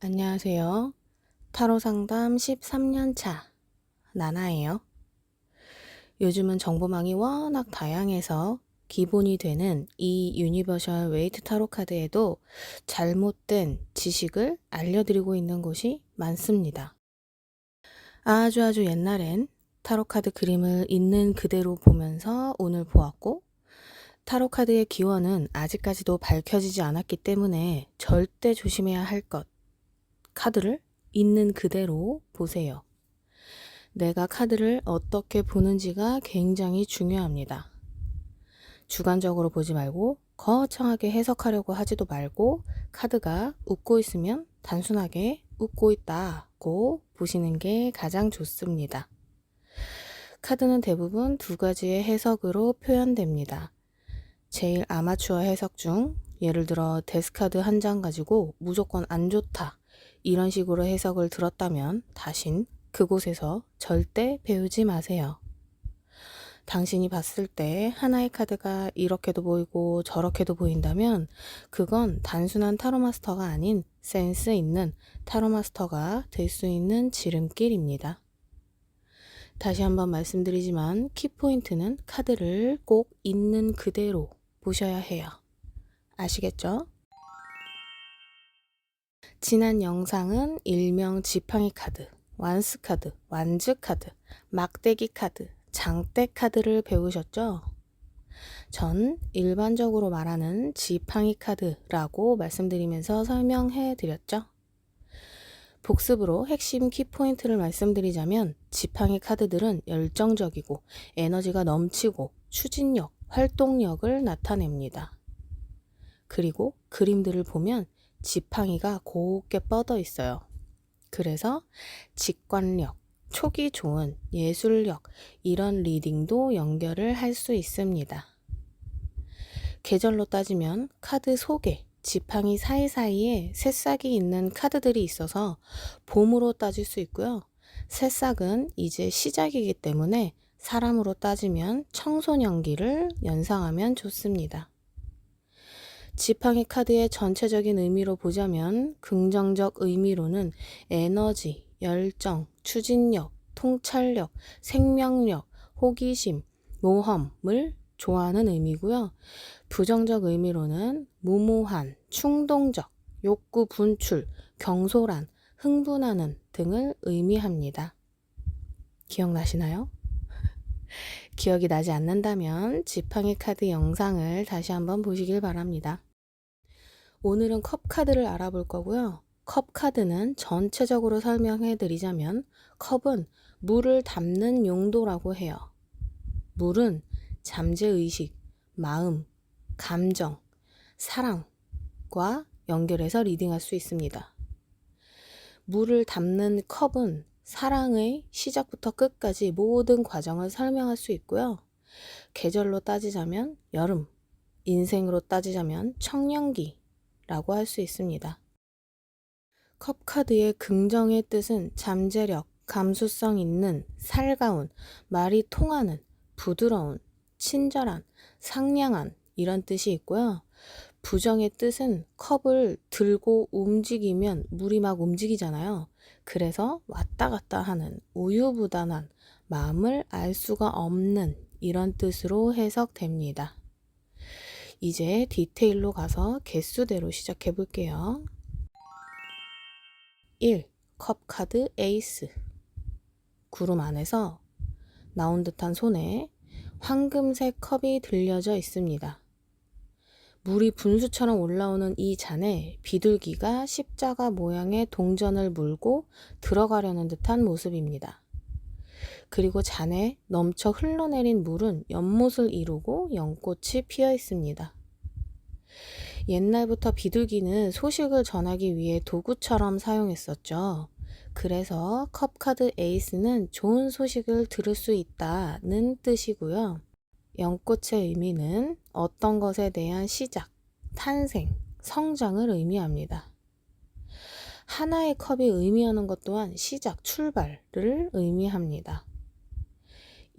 안녕하세요. 타로 상담 13년 차 나나예요. 요즘은 정보망이 워낙 다양해서 기본이 되는 이 유니버셜 웨이트 타로 카드에도 잘못된 지식을 알려드리고 있는 곳이 많습니다. 아주 옛날엔 타로 카드 그림을 있는 그대로 보면서 운을 보았고, 타로 카드의 기원은 아직까지도 밝혀지지 않았기 때문에 절대 조심해야 할 것, 카드를 있는 그대로 보세요. 내가 카드를 어떻게 보는지가 굉장히 중요합니다. 주관적으로 보지 말고 거창하게 해석하려고 하지도 말고 카드가 웃고 있으면 단순하게 웃고 있다고 보시는 게 가장 좋습니다. 카드는 대부분 두 가지의 해석으로 표현됩니다. 제일 아마추어 해석 중 예를 들어 데스카드 한 장 가지고 무조건 안 좋다 이런 식으로 해석을 들었다면 다신 그곳에서 절대 배우지 마세요. 당신이 봤을 때 하나의 카드가 이렇게도 보이고 저렇게도 보인다면 그건 단순한 타로마스터가 아닌 센스 있는 타로마스터가 될 수 있는 지름길입니다. 다시 한번 말씀드리지만 키포인트는 카드를 꼭 있는 그대로 보셔야 해요. 아시겠죠? 지난 영상은 일명 지팡이 카드, 완스 카드, 완즈 카드, 막대기 카드, 장대 카드를 배우셨죠? 전 일반적으로 말하는 지팡이 카드라고 말씀드리면서 설명해 드렸죠? 복습으로 핵심 키포인트를 말씀드리자면 지팡이 카드들은 열정적이고 에너지가 넘치고 추진력, 활동력을 나타냅니다. 그리고 그림들을 보면 지팡이가 곱게 뻗어 있어요. 그래서 직관력, 촉이 좋은 예술력, 이런 리딩도 연결을 할 수 있습니다. 계절로 따지면 카드 속에 지팡이 사이사이에 새싹이 있는 카드들이 있어서 봄으로 따질 수 있고요. 새싹은 이제 시작이기 때문에 사람으로 따지면 청소년기를 연상하면 좋습니다. 지팡이 카드의 전체적인 의미로 보자면 긍정적 의미로는 에너지, 열정, 추진력, 통찰력, 생명력, 호기심, 모험을 좋아하는 의미고요. 부정적 의미로는 무모한, 충동적, 욕구 분출, 경솔한, 흥분하는 등을 의미합니다. 기억나시나요? 기억이 나지 않는다면 지팡이 카드 영상을 다시 한번 보시길 바랍니다. 오늘은 컵 카드를 알아볼 거고요. 컵 카드는 전체적으로 설명해 드리자면 컵은 물을 담는 용도라고 해요. 물은 잠재의식, 마음, 감정, 사랑과 연결해서 리딩할 수 있습니다. 물을 담는 컵은 사랑의 시작부터 끝까지 모든 과정을 설명할 수 있고요. 계절로 따지자면 여름, 인생으로 따지자면 청년기라고 할 수 있습니다. 컵 카드의 긍정의 뜻은 잠재력, 감수성 있는, 살가운, 말이 통하는, 부드러운, 친절한, 상냥한 이런 뜻이 있고요. 부정의 뜻은 컵을 들고 움직이면 물이 막 움직이잖아요. 그래서 왔다 갔다 하는, 우유부단한, 마음을 알 수가 없는 이런 뜻으로 해석됩니다. 이제 디테일로 가서 개수대로 시작해 볼게요. 1. 컵 카드 에이스. 구름 안에서 나온 듯한 손에 황금색 컵이 들려져 있습니다. 물이 분수처럼 올라오는 이 잔에 비둘기가 십자가 모양의 동전을 물고 들어가려는 듯한 모습입니다. 그리고 잔에 넘쳐 흘러내린 물은 연못을 이루고 연꽃이 피어 있습니다. 옛날부터 비둘기는 소식을 전하기 위해 도구처럼 사용했었죠. 그래서 컵카드 에이스는 좋은 소식을 들을 수 있다는 뜻이고요. 연꽃의 의미는 어떤 것에 대한 시작, 탄생, 성장을 의미합니다. 하나의 컵이 의미하는 것 또한 시작, 출발을 의미합니다.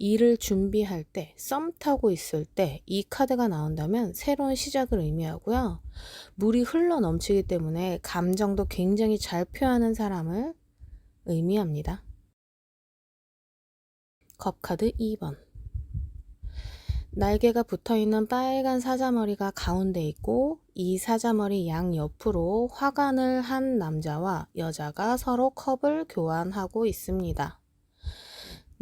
일을 준비할 때, 썸 타고 있을 때 이 카드가 나온다면 새로운 시작을 의미하고요. 물이 흘러 넘치기 때문에 감정도 굉장히 잘 표현하는 사람을 의미합니다. 컵카드 2번. 날개가 붙어있는 빨간 사자머리가 가운데 있고 이 사자머리 양옆으로 화관을 한 남자와 여자가 서로 컵을 교환하고 있습니다.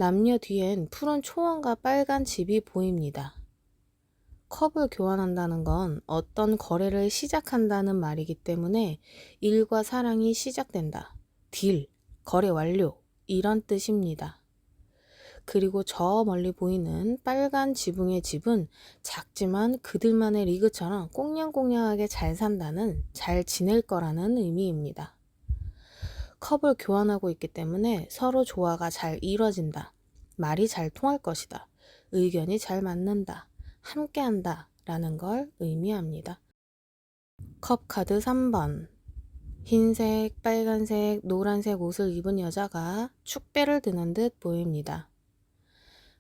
남녀 뒤엔 푸른 초원과 빨간 집이 보입니다. 컵을 교환한다는 건 어떤 거래를 시작한다는 말이기 때문에 일과 사랑이 시작된다. 딜, 거래 완료, 이런 뜻입니다. 그리고 저 멀리 보이는 빨간 지붕의 집은 작지만 그들만의 리그처럼 꽁냥꽁냥하게 잘 산다는, 잘 지낼 거라는 의미입니다. 컵을 교환하고 있기 때문에 서로 조화가 잘 이뤄진다. 말이 잘 통할 것이다. 의견이 잘 맞는다. 함께한다 라는 걸 의미합니다. 컵 카드 3번. 흰색, 빨간색, 노란색 옷을 입은 여자가 축배를 드는 듯 보입니다.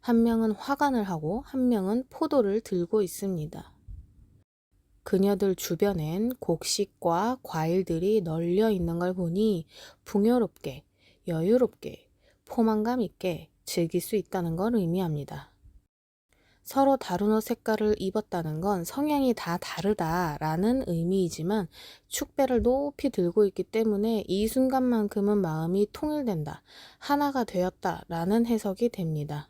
한 명은 화관을 하고 한 명은 포도를 들고 있습니다. 그녀들 주변엔 곡식과 과일들이 널려 있는 걸 보니 풍요롭게, 여유롭게, 포만감 있게 즐길 수 있다는 걸 의미합니다. 서로 다른 옷 색깔을 입었다는 건 성향이 다 다르다라는 의미이지만 축배를 높이 들고 있기 때문에 이 순간만큼은 마음이 통일된다, 하나가 되었다라는 해석이 됩니다.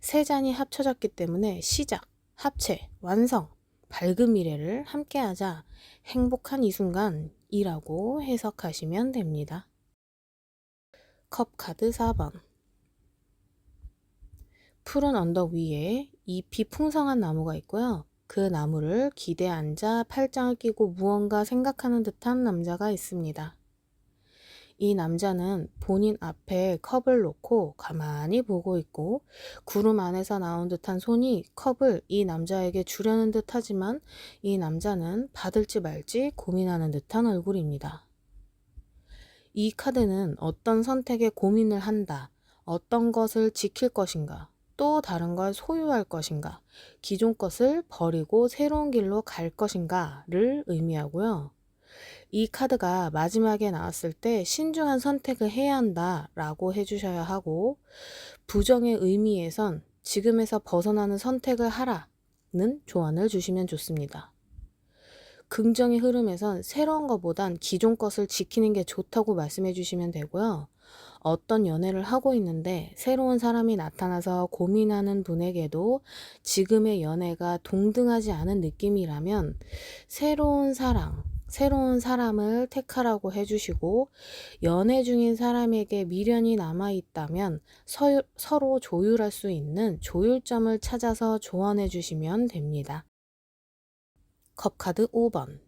세 잔이 합쳐졌기 때문에 시작, 합체, 완성, 밝은 미래를 함께하자, 행복한 이 순간이라고 해석하시면 됩니다. 컵 카드 4번. 푸른 언덕 위에 잎이 풍성한 나무가 있고요. 그 나무를 기대에 앉아 팔짱을 끼고 무언가 생각하는 듯한 남자가 있습니다. 이 남자는 본인 앞에 컵을 놓고 가만히 보고 있고 구름 안에서 나온 듯한 손이 컵을 이 남자에게 주려는 듯 하지만 이 남자는 받을지 말지 고민하는 듯한 얼굴입니다. 이 카드는 어떤 선택에 고민을 한다, 어떤 것을 지킬 것인가, 또 다른 걸 소유할 것인가, 기존 것을 버리고 새로운 길로 갈 것인가를 의미하고요. 이 카드가 마지막에 나왔을 때 신중한 선택을 해야 한다 라고 해주셔야 하고, 부정의 의미에선 지금에서 벗어나는 선택을 하라는 조언을 주시면 좋습니다. 긍정의 흐름에선 새로운 것보단 기존 것을 지키는 게 좋다고 말씀해 주시면 되고요. 어떤 연애를 하고 있는데 새로운 사람이 나타나서 고민하는 분에게도 지금의 연애가 동등하지 않은 느낌이라면 새로운 사랑, 새로운 사람을 택하라고 해주시고, 연애 중인 사람에게 미련이 남아있다면 서로 조율할 수 있는 조율점을 찾아서 조언해 주시면 됩니다. 컵카드 5번.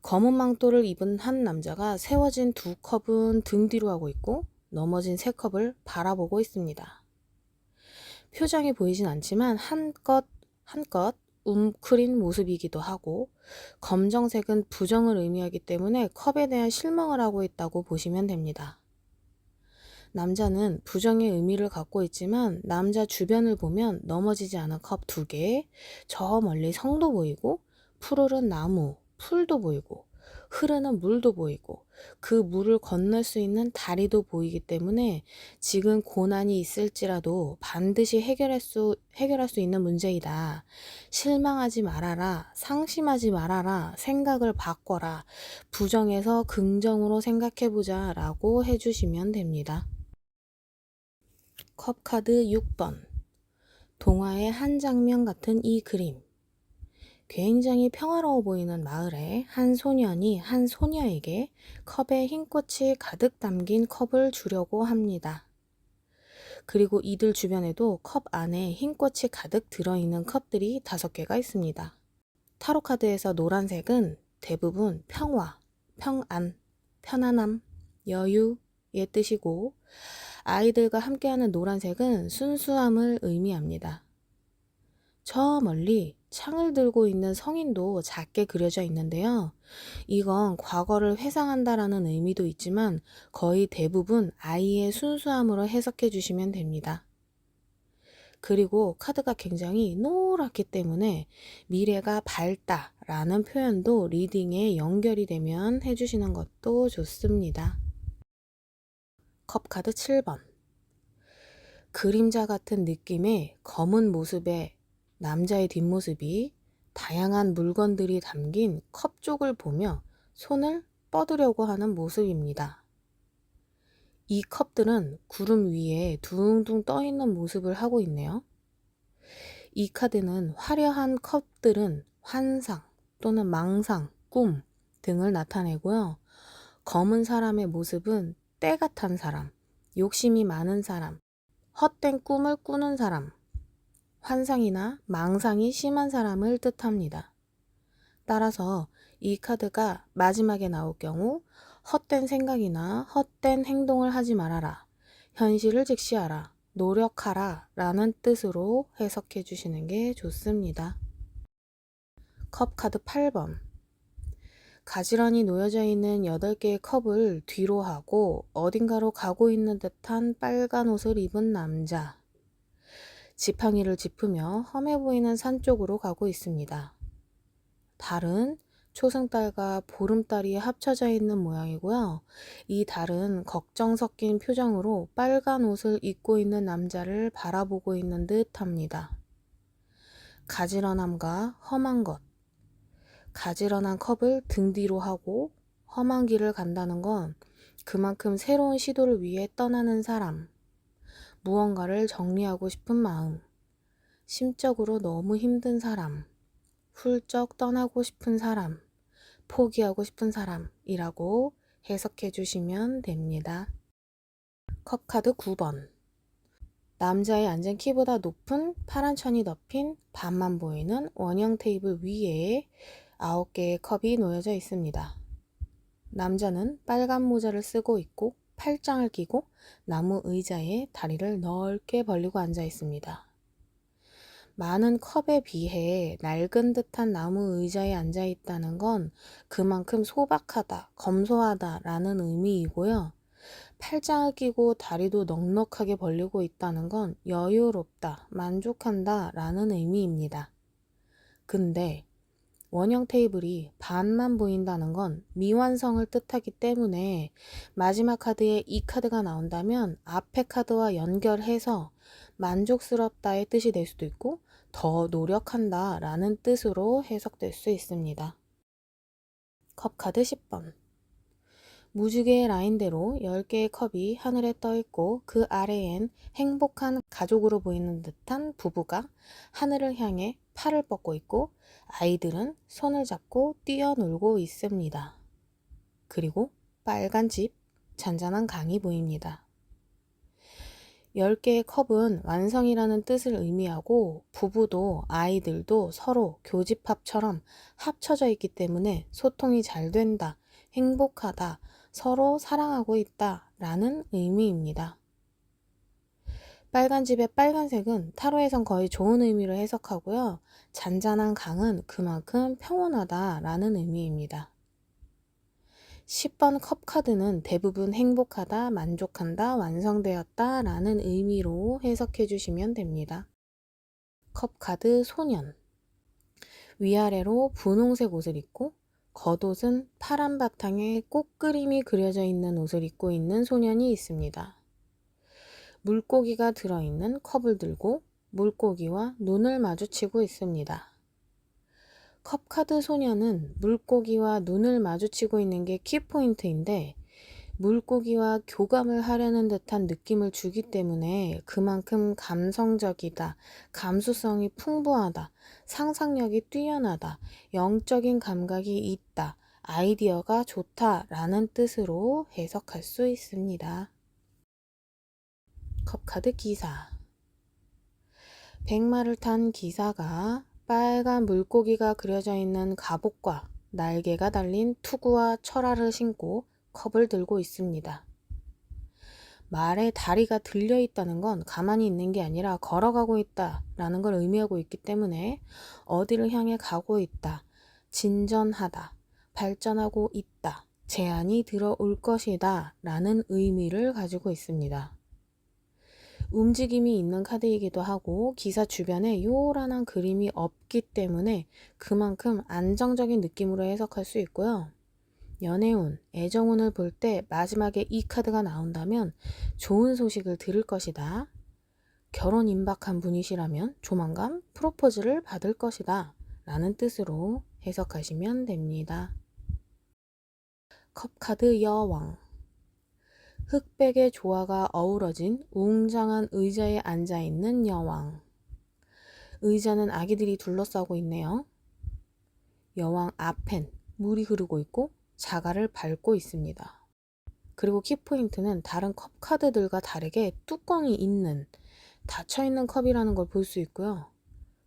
검은 망토를 입은 한 남자가 세워진 두 컵은 등 뒤로 하고 있고 넘어진 세 컵을 바라보고 있습니다. 표정이 보이진 않지만 한껏 웅크린 모습이기도 하고, 검정색은 부정을 의미하기 때문에 컵에 대한 실망을 하고 있다고 보시면 됩니다. 남자는 부정의 의미를 갖고 있지만 남자 주변을 보면 넘어지지 않은 컵 2개, 저 멀리 성도 보이고 푸르른 나무, 풀도 보이고 흐르는 물도 보이고 그 물을 건널 수 있는 다리도 보이기 때문에 지금 고난이 있을지라도 반드시 해결할 수 있는 문제이다. 실망하지 말아라. 상심하지 말아라. 생각을 바꿔라. 부정에서 긍정으로 생각해보자 라고 해주시면 됩니다. 컵카드 6번. 동화의 한 장면 같은 이 그림. 굉장히 평화로워 보이는 마을에 한 소년이 한 소녀에게 컵에 흰 꽃이 가득 담긴 컵을 주려고 합니다. 그리고 이들 주변에도 컵 안에 흰 꽃이 가득 들어있는 컵들이 5개가 있습니다. 타로 카드에서 노란색은 대부분 평화, 평안, 편안함, 여유의 뜻이고, 아이들과 함께하는 노란색은 순수함을 의미합니다. 저 멀리 창을 들고 있는 성인도 작게 그려져 있는데요. 이건 과거를 회상한다라는 의미도 있지만 거의 대부분 아이의 순수함으로 해석해 주시면 됩니다. 그리고 카드가 굉장히 노랗기 때문에 미래가 밝다라는 표현도 리딩에 연결이 되면 해주시는 것도 좋습니다. 컵카드 7번. 그림자 같은 느낌의 검은 모습의 남자의 뒷모습이 다양한 물건들이 담긴 컵 쪽을 보며 손을 뻗으려고 하는 모습입니다. 이 컵들은 구름 위에 둥둥 떠 있는 모습을 하고 있네요. 이 카드는 화려한 컵들은 환상 또는 망상, 꿈 등을 나타내고요. 검은 사람의 모습은 때가 탄 사람, 욕심이 많은 사람, 헛된 꿈을 꾸는 사람, 환상이나 망상이 심한 사람을 뜻합니다. 따라서 이 카드가 마지막에 나올 경우 헛된 생각이나 헛된 행동을 하지 말아라, 현실을 직시하라, 노력하라 라는 뜻으로 해석해 주시는 게 좋습니다. 컵카드 8번. 가지런히 놓여져 있는 8개의 컵을 뒤로 하고 어딘가로 가고 있는 듯한 빨간 옷을 입은 남자. 지팡이를 짚으며 험해 보이는 산 쪽으로 가고 있습니다. 달은 초승달과 보름달이 합쳐져 있는 모양이고요. 이 달은 걱정 섞인 표정으로 빨간 옷을 입고 있는 남자를 바라보고 있는 듯 합니다. 가지런함과 험한 것. 가지런한 컵을 등 뒤로 하고 험한 길을 간다는 건 그만큼 새로운 시도를 위해 떠나는 사람, 무언가를 정리하고 싶은 마음, 심적으로 너무 힘든 사람, 훌쩍 떠나고 싶은 사람, 포기하고 싶은 사람이라고 해석해 주시면 됩니다. 컵카드 9번. 남자의 앉은 키보다 높은 파란 천이 덮인 반만 보이는 원형 테이블 위에 9개의 컵이 놓여져 있습니다. 남자는 빨간 모자를 쓰고 있고 팔짱을 끼고 나무 의자에 다리를 넓게 벌리고 앉아 있습니다. 많은 컵에 비해 낡은 듯한 나무 의자에 앉아 있다는 건 그만큼 소박하다, 검소하다 라는 의미이고요. 팔짱을 끼고 다리도 넉넉하게 벌리고 있다는 건 여유롭다, 만족한다 라는 의미입니다. 근데 원형 테이블이 반만 보인다는 건 미완성을 뜻하기 때문에 마지막 카드에 이 카드가 나온다면 앞에 카드와 연결해서 만족스럽다의 뜻이 될 수도 있고 더 노력한다 라는 뜻으로 해석될 수 있습니다. 컵카드 10번. 무지개의 라인대로 10개의 컵이 하늘에 떠 있고 그 아래엔 행복한 가족으로 보이는 듯한 부부가 하늘을 향해 팔을 뻗고 있고 아이들은 손을 잡고 뛰어놀고 있습니다. 그리고 빨간 집, 잔잔한 강이 보입니다. 10개의 컵은 완성이라는 뜻을 의미하고 부부도 아이들도 서로 교집합처럼 합쳐져 있기 때문에 소통이 잘 된다, 행복하다, 서로 사랑하고 있다 라는 의미입니다. 빨간 집의 빨간색은 타로에선 거의 좋은 의미로 해석하고요. 잔잔한 강은 그만큼 평온하다 라는 의미입니다. 10번 컵 카드는 대부분 행복하다, 만족한다, 완성되었다 라는 의미로 해석해 주시면 됩니다. 컵 카드 소년. 위아래로 분홍색 옷을 입고 겉옷은 파란 바탕에 꽃그림이 그려져 있는 옷을 입고 있는 소년이 있습니다. 물고기가 들어있는 컵을 들고 물고기와 눈을 마주치고 있습니다. 컵카드 소년은 물고기와 눈을 마주치고 있는 게 키포인트인데 물고기와 교감을 하려는 듯한 느낌을 주기 때문에 그만큼 감성적이다, 감수성이 풍부하다, 상상력이 뛰어나다, 영적인 감각이 있다, 아이디어가 좋다 라는 뜻으로 해석할 수 있습니다. 컵카드 기사. 백마를 탄 기사가 빨간 물고기가 그려져 있는 갑옷과 날개가 달린 투구와 철화를 신고 컵을 들고 있습니다. 말에 다리가 들려 있다는 건 가만히 있는 게 아니라 걸어가고 있다 라는 걸 의미하고 있기 때문에 어디를 향해 가고 있다, 진전하다, 발전하고 있다, 제안이 들어올 것이다 라는 의미를 가지고 있습니다. 움직임이 있는 카드이기도 하고 기사 주변에 요란한 그림이 없기 때문에 그만큼 안정적인 느낌으로 해석할 수 있고요. 연애운, 애정운을 볼 때 마지막에 이 카드가 나온다면 좋은 소식을 들을 것이다. 결혼 임박한 분이시라면 조만간 프로포즈를 받을 것이다 라는 뜻으로 해석하시면 됩니다. 컵카드 여왕. 흑백의 조화가 어우러진 웅장한 의자에 앉아있는 여왕. 의자는 아기들이 둘러싸고 있네요. 여왕 앞엔 물이 흐르고 있고 자갈을 밟고 있습니다. 그리고 키포인트는 다른 컵 카드들과 다르게 뚜껑이 있는, 닫혀있는 컵이라는 걸 볼 수 있고요.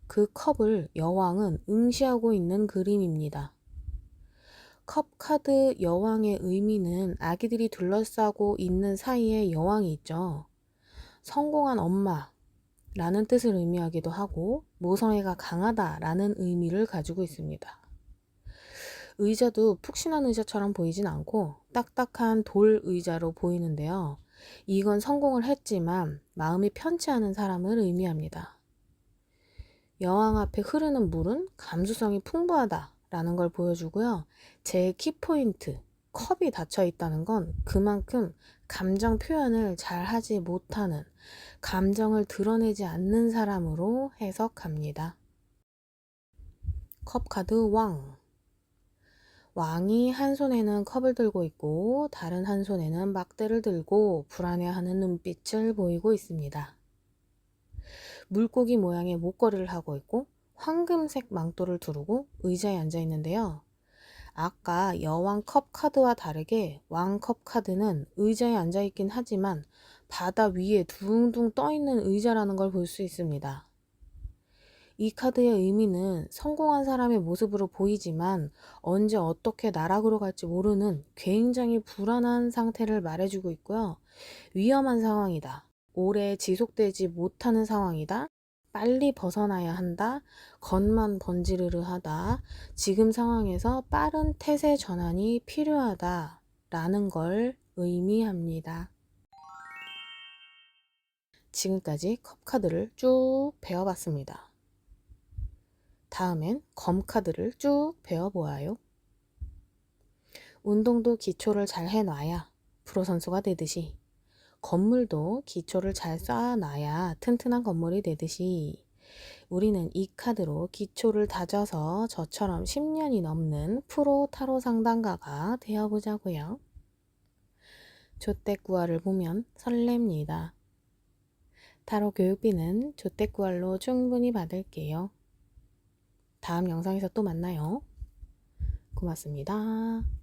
그 컵을 여왕은 응시하고 있는 그림입니다. 컵 카드 여왕의 의미는 아기들이 둘러싸고 있는 사이에 여왕이 있죠. 성공한 엄마라는 뜻을 의미하기도 하고 모성애가 강하다라는 의미를 가지고 있습니다. 의자도 푹신한 의자처럼 보이진 않고 딱딱한 돌 의자로 보이는데요. 이건 성공을 했지만 마음이 편치 않은 사람을 의미합니다. 여왕 앞에 흐르는 물은 감수성이 풍부하다 라는 걸 보여주고요. 제 키포인트, 컵이 닫혀 있다는 건 그만큼 감정 표현을 잘 하지 못하는, 감정을 드러내지 않는 사람으로 해석합니다. 컵 카드 왕. 왕이 한 손에는 컵을 들고 있고 다른 한 손에는 막대를 들고 불안해하는 눈빛을 보이고 있습니다. 물고기 모양의 목걸이를 하고 있고 황금색 망토를 두르고 의자에 앉아 있는데요. 아까 여왕 컵 카드와 다르게 왕 컵 카드는 의자에 앉아 있긴 하지만 바다 위에 둥둥 떠 있는 의자라는 걸 볼 수 있습니다. 이 카드의 의미는 성공한 사람의 모습으로 보이지만 언제 어떻게 나락으로 갈지 모르는 굉장히 불안한 상태를 말해주고 있고요. 위험한 상황이다. 오래 지속되지 못하는 상황이다. 빨리 벗어나야 한다. 겉만 번지르르하다. 지금 상황에서 빠른 태세 전환이 필요하다. 라는 걸 의미합니다. 지금까지 컵 카드를 쭉 배워봤습니다. 다음엔 검 카드를 쭉 배워보아요. 운동도 기초를 잘 해놔야 프로 선수가 되듯이 건물도 기초를 잘 쌓아놔야 튼튼한 건물이 되듯이 우리는 이 카드로 기초를 다져서 저처럼 10년이 넘는 프로 타로 상담가가 되어보자고요. 조떼꾸알을 보면 설렙니다. 타로 교육비는 조떼꾸알로 충분히 받을게요. 다음 영상에서 또 만나요. 고맙습니다.